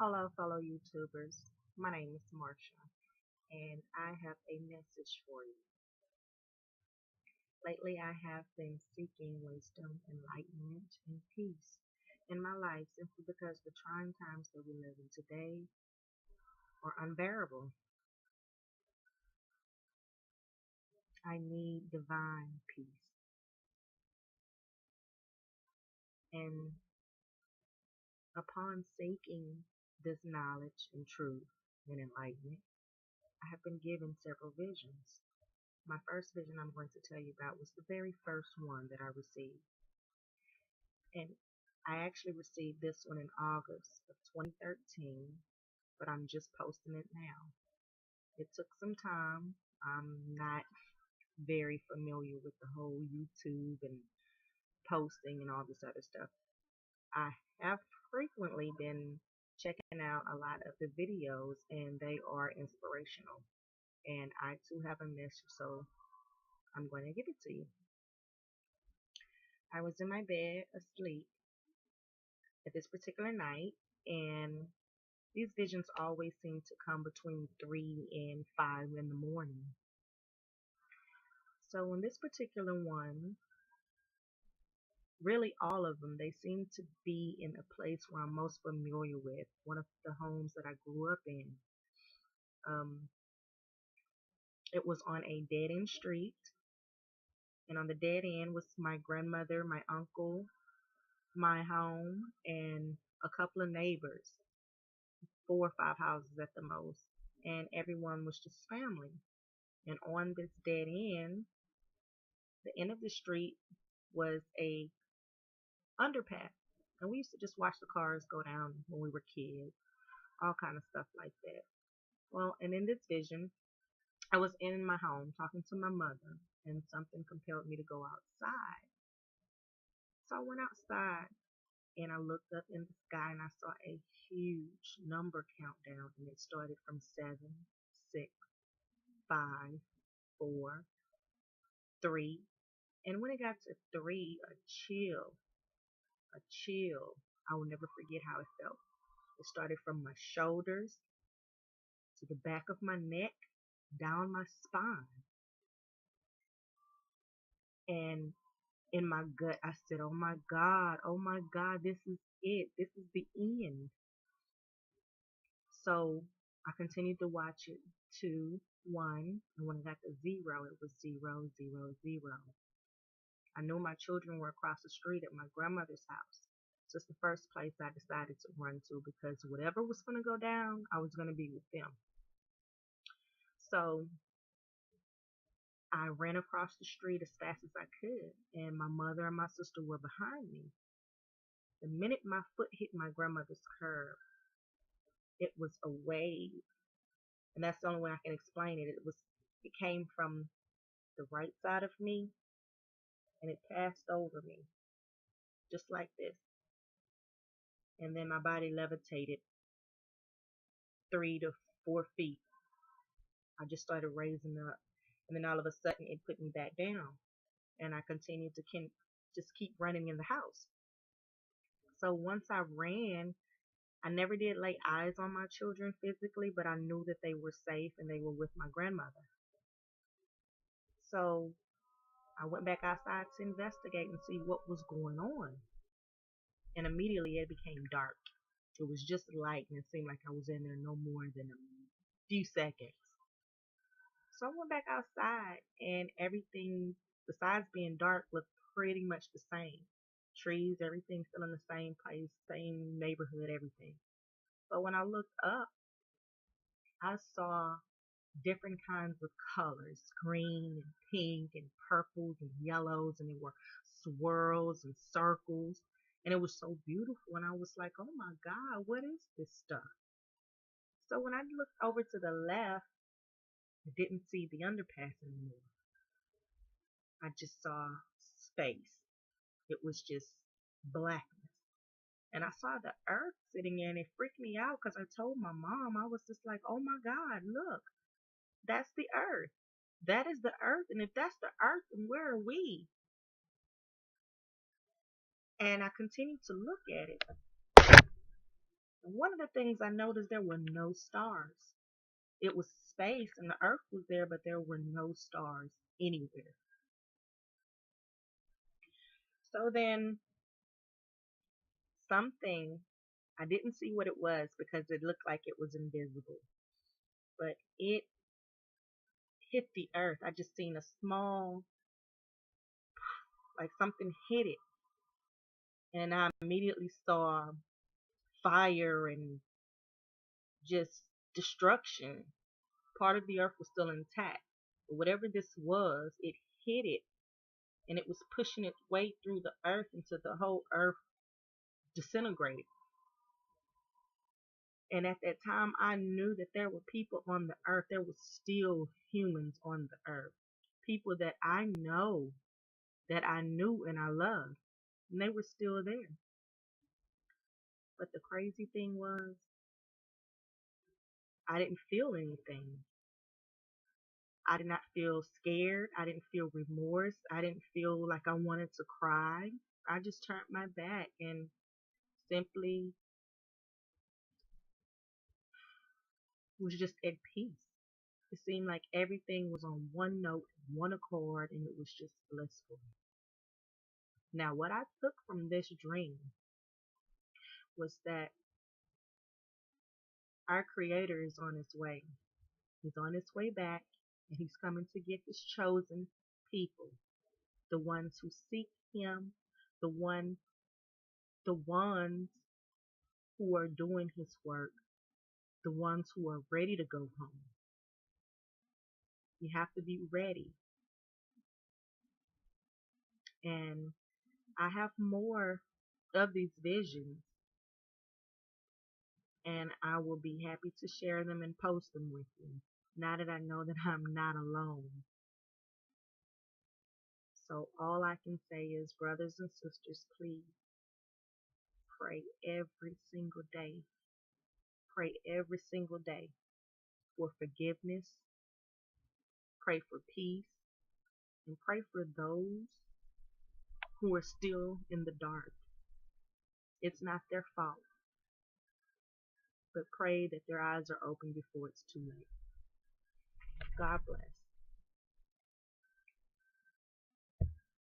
Hello, fellow YouTubers. My name is Marsha, and I have a message for you. Lately, I have been seeking wisdom, enlightenment, and peace in my life simply because the trying times that we live in today are unbearable. I need divine peace. And upon seeking this knowledge and truth and enlightenment, I have been given several visions. My first vision I'm going to tell you about was the very first one that I received. And I actually received this one in August of 2013, but I'm just posting it now. It took some time. I'm not very familiar with the whole YouTube and posting and all this other stuff. I have frequently been checking out a lot of the videos, and they are inspirational. And I too have a message, so I'm going to give it to you. I was in my bed asleep at this particular night, and these visions always seem to come between 3 and 5 in the morning. So in this particular one, really all of them, they seem to be in a place where I'm most familiar with, one of the homes that I grew up in. Um, it was on a dead end street, and on the dead end was my grandmother, my uncle, my home, and a couple of neighbors, 4 or 5 houses at the most, and everyone was just family. And on this dead end, the end of the street was a underpass, and we used to just watch the cars go down when we were kids, all kind of stuff like that. Well, and in this vision, I was in my home talking to my mother, and something compelled me to go outside. So I went outside, and I looked up in the sky, and I saw a huge number countdown, and it started from 7, 6, 5, 4, 3, and when it got to 3, a chill. I will never forget how it felt. It started from my shoulders to the back of my neck, down my spine. And in my gut, I said, oh my God, this is it. This is the end. So I continued to watch it. 2, 1, and when it got to 0, it was 0, 0, 0. I knew my children were across the street at my grandmother's house. So it's the first place I decided to run to because whatever was going to go down, I was going to be with them. So I ran across the street as fast as I could, and my mother and my sister were behind me. The minute my foot hit my grandmother's curb, it was a wave, and that's the only way I can explain it. It came from the right side of me, and it passed over me, just like this, and then my body levitated 3 to 4 feet. I just started raising up, and then all of a sudden it put me back down, and I continued to just keep running in the house. So once I ran, I never did lay eyes on my children physically, but I knew that they were safe and they were with my grandmother. So I went back outside to investigate and see what was going on. And immediately it became dark. It was just light, and it seemed like I was in there no more than a few seconds. So I went back outside, and everything, besides being dark, looked pretty much the same. Trees, everything still in the same place, same neighborhood, everything. But when I looked up, I saw different kinds of colors, green and pink and purples and yellows, and there were swirls and circles, and it was so beautiful. And I was like, oh my God, what is this stuff? So when I looked over to the left, I didn't see the underpass anymore. I just saw space. It was just blackness. And I saw the earth sitting there, and it freaked me out because I told my mom, I was just like, oh my God, look, that's the earth. That is the earth. And if that's the earth, then where are we? And I continued to look at it. And one of the things I noticed, there were no stars. It was space and the earth was there, but there were no stars anywhere. So then something, I didn't see what it was because it looked like it was invisible, but it hit the earth. I just seen a small, like something hit it. And I immediately saw fire and just destruction. Part of the earth was still intact. But whatever this was, it hit it and it was pushing its way through the earth until the whole earth disintegrated. And at that time, I knew that there were people on the earth. There were still humans on the earth. People that I know, that I knew and I loved. And they were still there. But the crazy thing was, I didn't feel anything. I did not feel scared. I didn't feel remorse. I didn't feel like I wanted to cry. I just turned my back and simply was just at peace. It seemed like everything was on one note, one accord, and it was just blissful. Now, what I took from this dream was that our Creator is on his way. He's on his way back, and he's coming to get his chosen people, the ones who seek him, the one, the ones who are doing his work, the ones who are ready to go home. You have to be ready. And I have more of these visions, and I will be happy to share them and post them with you, now that I know that I'm not alone. So all I can say is, brothers and sisters, please pray every single day. Pray every single day for forgiveness. Pray for peace. And pray for those who are still in the dark. It's not their fault, but pray that their eyes are open before it's too late. God bless.